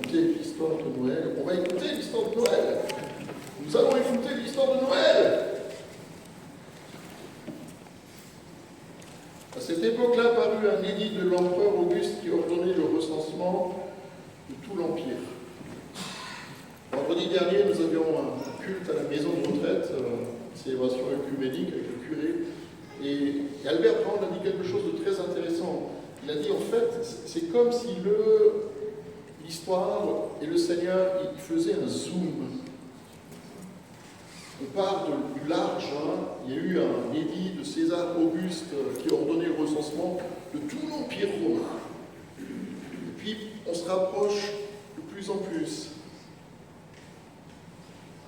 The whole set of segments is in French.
écouter l'histoire de Noël. On va écouter l'histoire de Noël. Nous allons écouter l'histoire de Noël. À cette époque-là parut un édit de l'empereur Auguste qui ordonnait le recensement de tout l'Empire. Vendredi dernier, nous avions un culte à la maison de retraite, une célébration œcuménique avec le curé. Et Albert Brand a dit quelque chose de très intéressant. Il a dit en fait, c'est comme si l'histoire et le Seigneur il faisait un zoom. On part du large, il y a eu un édit de César Auguste qui a ordonné le recensement de tout l'Empire romain. Et puis on se rapproche de plus en plus.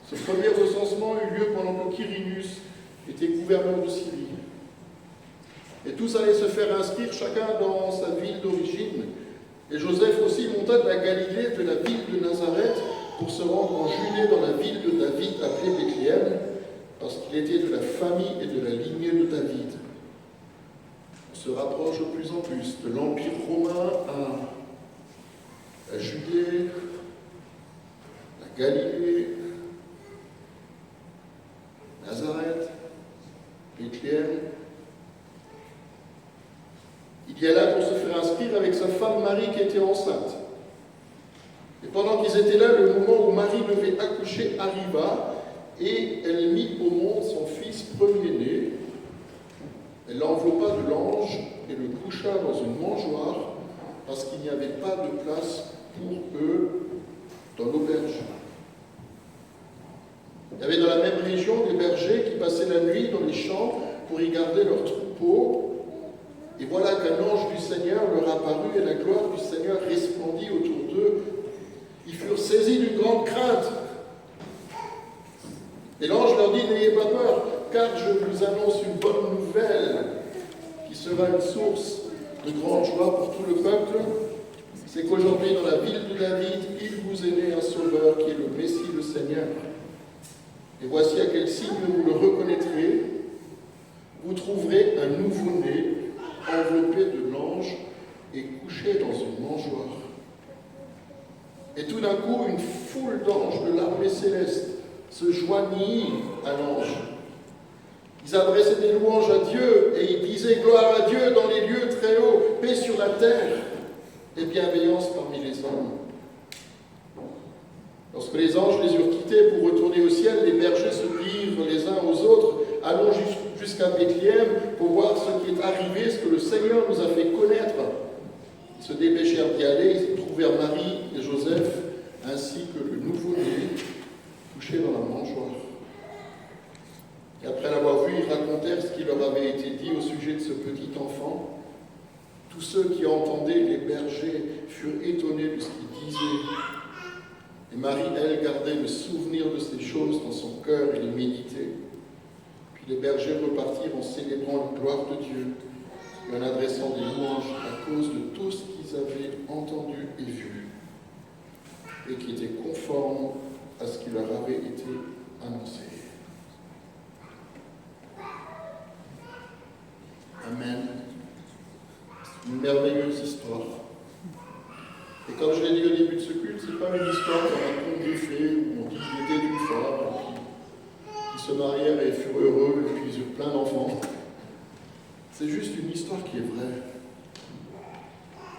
Ce premier recensement eut lieu pendant que Quirinus était gouverneur de Syrie. Et tous allaient se faire inscrire, chacun dans sa ville d'origine. Et Joseph aussi monta de la Galilée, de la ville de Nazareth, pour se rendre en Judée, dans la ville de David, appelée Bethléem, parce qu'il était de la famille et de la lignée de David. On se rapproche de plus en plus de l'Empire romain à la Judée, la Galilée, Nazareth, Bethléem. Il y alla pour se faire inscrire avec sa femme Marie qui était enceinte. Et pendant qu'ils étaient là, le moment où Marie devait accoucher arriva et elle mit au monde son fils premier-né. Elle l'enveloppa de l'ange et le coucha dans une mangeoire parce qu'il n'y avait pas de place pour eux dans l'auberge. Il y avait dans la même région des bergers qui passaient la nuit dans les champs pour y garder leurs troupeaux. Et voilà qu'un ange du Seigneur leur apparut et la gloire du Seigneur resplendit autour d'eux. Ils furent saisis d'une grande crainte. Et l'ange leur dit, n'ayez pas peur, car je vous annonce une bonne nouvelle qui sera une source de grande joie pour tout le peuple. C'est qu'aujourd'hui, dans la ville de David, il vous est né un sauveur qui est le Messie, le Seigneur. Et voici à quel signe vous le reconnaîtrez. Vous trouverez un nouveau-né enveloppé de l'ange et couché dans une mangeoire. Et tout d'un coup, une foule d'anges de l'armée céleste se joignit à l'ange. Ils adressaient des louanges à Dieu et ils disaient gloire à Dieu dans les lieux très hauts, paix sur la terre et bienveillance parmi les hommes. Lorsque les anges les eurent quittés pour retourner au ciel, les bergers se dirent les uns aux autres, allons jusqu'à Bethléem pour voir ce qui est arrivé, ce que le Seigneur nous a fait connaître. Ils se dépêchèrent d'y aller, ils trouvèrent Marie et Joseph, ainsi que le nouveau-né, couché dans la mangeoire. Et après l'avoir vu, ils racontèrent ce qui leur avait été dit au sujet de ce petit enfant. Tous ceux qui entendaient les bergers furent étonnés de ce qu'ils disaient. Et Marie, elle, gardait le souvenir de ces choses dans son cœur et les méditait. Puis les bergers repartirent en célébrant la gloire de Dieu et en adressant des louanges à cause de tout ce qu'ils avaient entendu et vu, et qui était conforme à ce qui leur avait été annoncé. Amen. C'est une merveilleuse histoire. Et comme je l'ai dit au début de ce culte, ce n'est pas une histoire comme un conte de fées où on dit qu'il était d'une femme, et puis ils se marièrent et furent heureux, et puis ils eurent plein d'enfants. C'est juste une histoire qui est vraie.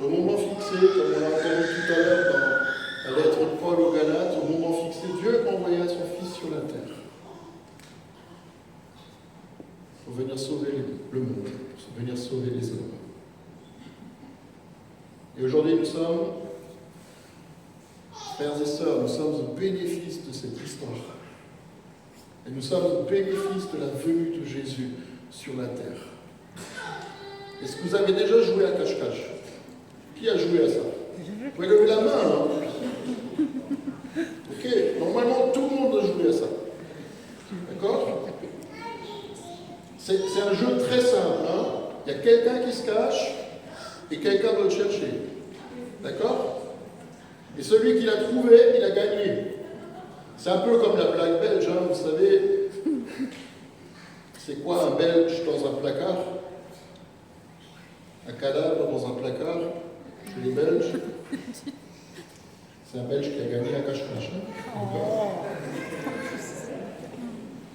Au moment fixé, comme on l'a entendu tout à l'heure dans la lettre de Paul aux Galates, au moment fixé, Dieu envoya son Fils sur la terre pour venir sauver le monde, pour venir sauver les hommes. Et aujourd'hui, nous sommes, frères et sœurs, nous sommes au bénéfice de cette histoire. Et nous sommes au bénéfice de la venue de Jésus sur la terre. Est-ce que vous avez déjà joué à cache-cache? Qui a joué à ça? Vous pouvez lever la main. Ok, normalement tout le monde a joué à ça. D'accord? C'est un jeu très simple. Il y a quelqu'un qui se cache et quelqu'un doit le chercher. D'accord? Et celui qui l'a trouvé, il a gagné. C'est un peu comme la blague belge, vous savez. C'est quoi un Belge dans un placard? Un cadavre dans un placard chez les Belges? C'est un Belge qui a gagné un cache-cache. Hein.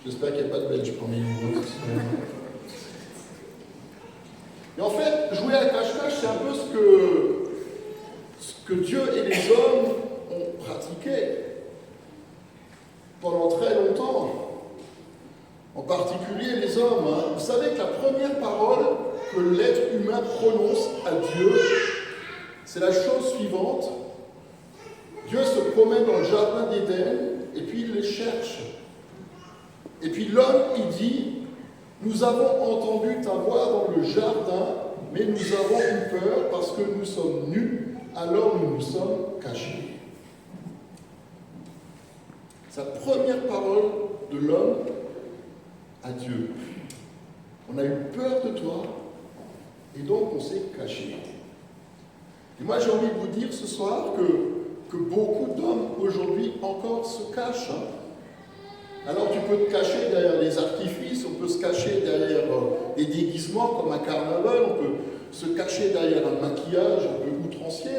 J'espère qu'il n'y a pas de Belge parmi nous. Et en fait, jouer à cache-cache, c'est un peu ce que Dieu et les hommes ont pratiqué pendant très longtemps. En particulier les hommes. Hein. Vous savez que la première parole que l'être humain prononce à Dieu, c'est la chose suivante. Dieu se promène dans le jardin d'Éden et puis il les cherche. Et puis l'homme, il dit, nous avons entendu ta voix dans le jardin, mais nous avons eu peur parce que nous sommes nus, alors nous nous sommes cachés. C'est la première parole de l'homme à Dieu. On a eu peur de toi, et donc on s'est caché. Et moi j'ai envie de vous dire ce soir que beaucoup d'hommes aujourd'hui encore se cachent. Alors tu peux te cacher derrière les artifices, on peut se cacher derrière des déguisements comme un carnaval, on peut se cacher derrière un maquillage un peu outrancier,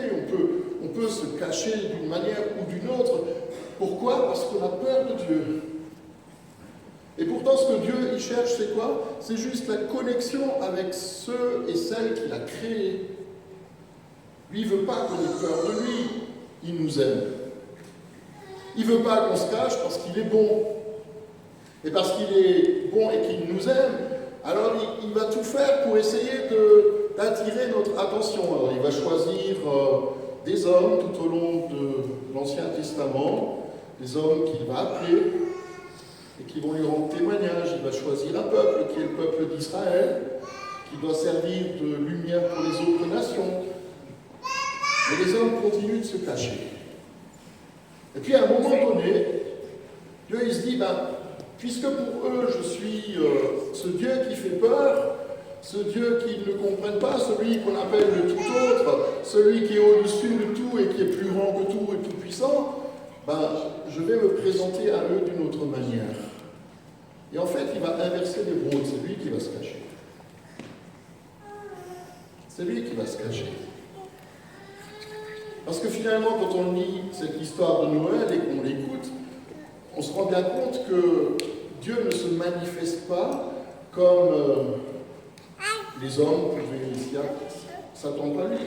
on peut se cacher d'une manière ou d'une autre. Pourquoi? Parce qu'on a peur de Dieu. Et pourtant ce que Dieu il cherche c'est quoi? C'est juste la connexion avec ceux et celles qu'il a créés. Lui il ne veut pas qu'on ait peur de lui, il nous aime. Il ne veut pas qu'on se cache parce qu'il est bon. Et parce qu'il est bon et qu'il nous aime, alors il va tout faire pour essayer d'attirer notre attention. Alors il va choisir des hommes tout au long de l'Ancien Testament, des hommes qu'il va appeler et qui vont lui rendre témoignage. Il va choisir un peuple qui est le peuple d'Israël, qui doit servir de lumière pour les autres nations. Mais les hommes continuent de se cacher. Et puis à un moment donné, Dieu il se dit, puisque pour eux je suis ce Dieu qui fait peur, ce Dieu qu'ils ne comprennent pas, celui qu'on appelle le tout autre, celui qui est au-dessus de tout et qui est plus grand que tout et tout puissant, je vais me présenter à eux d'une autre manière. Et en fait, il va inverser les rôles, c'est lui qui va se cacher. C'est lui qui va se cacher. Parce que finalement, quand on lit cette histoire de Noël et qu'on l'écoute, on se rend bien compte que Dieu ne se manifeste pas comme les hommes pouvaient s'attendre à lui.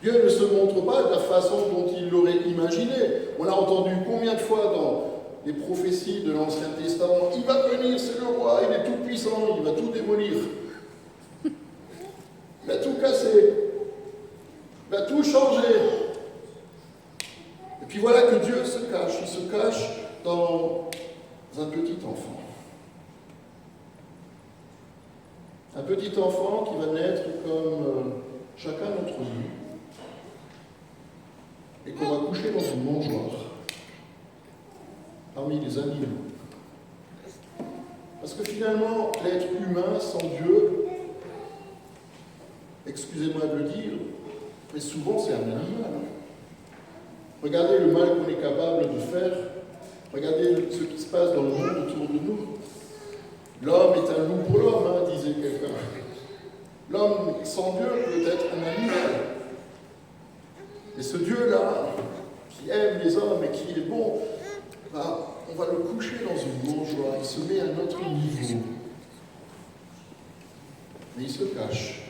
Dieu ne se montre pas de la façon dont il l'aurait imaginé. On a entendu combien de fois dans les prophéties de l'Ancien Testament, il va venir, c'est le roi, il est tout puissant, il va tout démolir. Il va tout casser. Il va tout changer. Et puis voilà que Dieu se cache. Il se cache dans un petit enfant. Un petit enfant qui va naître comme chacun d'entre nous et qu'on va coucher dans une mangeoire parmi les animaux. Parce que finalement, l'être humain sans Dieu, excusez-moi de le dire, mais souvent c'est un animal. Regardez le mal qu'on est capable de faire. Regardez ce qui se passe dans le monde autour de nous. L'homme est un loup pour l'homme, disait quelqu'un. L'homme sans Dieu peut être un animal. Et ce Dieu-là, qui aime les hommes et qui est bon, on va le coucher dans une mangeoire. Il se met à notre niveau. Mais il se cache.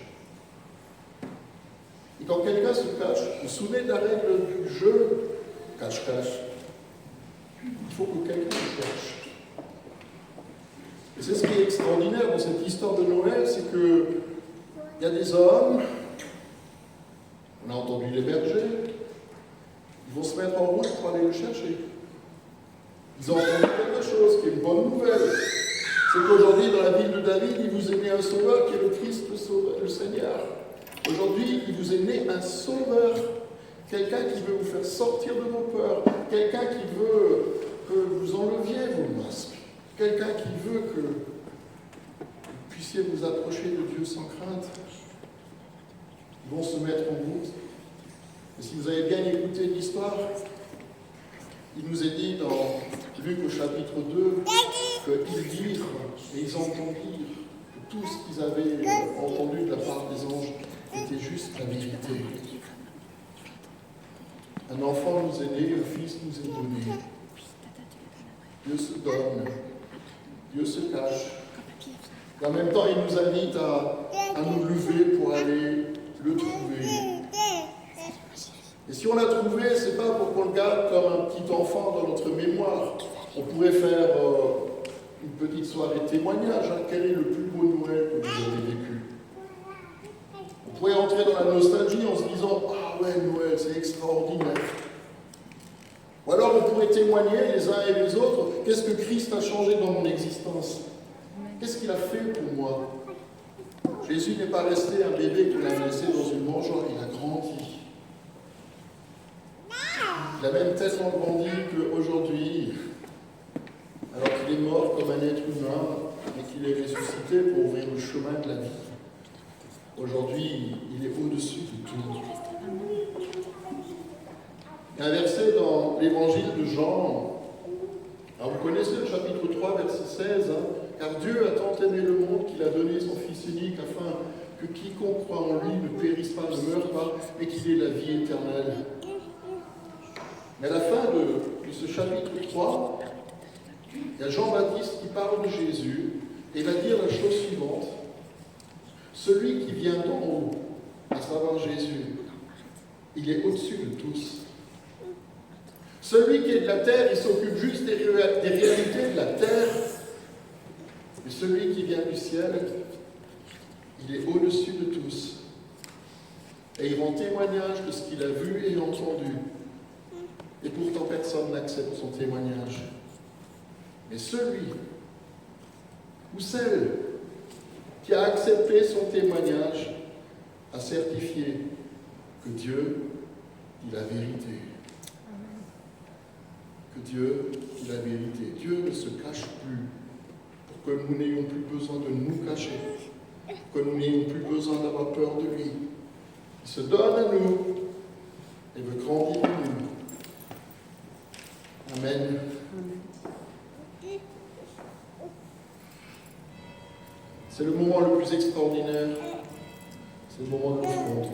Et quand quelqu'un se cache, vous vous souvenez de la règle du jeu cache-cache. Il faut que quelqu'un le cherche. Et c'est ce qui est extraordinaire dans cette histoire de Noël, c'est qu'il y a des hommes, on a entendu les bergers, ils vont se mettre en route pour aller le chercher. Ils ont entendu quelque chose qui est une bonne nouvelle. C'est qu'aujourd'hui, dans la ville de David, il vous est né un sauveur qui est le Christ, le Seigneur. Aujourd'hui, il vous est né un sauveur. Quelqu'un qui veut vous faire sortir de vos peurs. Quelqu'un qui veut que vous enleviez vos masques. Quelqu'un qui veut que vous puissiez vous approcher de Dieu sans crainte. Ils vont se mettre en route. Et si vous avez bien écouté l'histoire, il nous est dit dans Luc au chapitre 2 qu'ils dirent et ils entendirent que tout ce qu'ils avaient entendu de la part des anges était juste la vérité. Un enfant nous est né, un fils nous est donné. Dieu se donne, Dieu se cache. Et en même temps, il nous invite à nous lever pour aller le trouver. Et si on l'a trouvé, c'est pas pour qu'on le garde comme un petit enfant dans notre mémoire. On pourrait faire une petite soirée témoignage. Hein. Quel est le plus beau Noël que vous avez vécu? On pourrait entrer dans la nostalgie en se disant « Ah ouais, Noël, c'est extraordinaire ». Ou alors on pourrait témoigner les uns et les autres « Qu'est-ce que Christ a changé dans mon existence? Qu'est-ce qu'il a fait pour moi ?» Jésus n'est pas resté un bébé qu'on a laissé dans une mangeoire, il a grandi. Il a même tellement grandi qu'aujourd'hui, alors qu'il est mort comme un être humain, mais qu'il est ressuscité pour ouvrir le chemin de la vie, aujourd'hui, il est au-dessus de tout. Il y a un verset dans l'évangile de Jean. Alors vous connaissez le chapitre 3, verset 16. Car Dieu a tant aimé le monde qu'il a donné son Fils unique afin que quiconque croit en lui ne périsse pas, ne meure pas, mais qu'il ait la vie éternelle. Mais à la fin de ce chapitre 3, il y a Jean-Baptiste qui parle de Jésus et va dire la chose suivante. Celui qui vient d'en haut, à savoir Jésus, il est au-dessus de tous. Celui qui est de la terre, il s'occupe juste des réalités de la terre. Mais celui qui vient du ciel, il est au-dessus de tous. Et il rend témoignage de ce qu'il a vu et entendu. Et pourtant, personne n'accepte son témoignage. Mais celui ou celle qui a accepté son témoignage a certifié que Dieu dit la vérité. Que Dieu dit la vérité. Dieu ne se cache plus pour que nous n'ayons plus besoin de nous cacher, pour que nous n'ayons plus besoin d'avoir peur de lui. Il se donne à nous et veut grandir en nous. Amen. C'est le moment le plus extraordinaire. C'est le moment de l'offrande.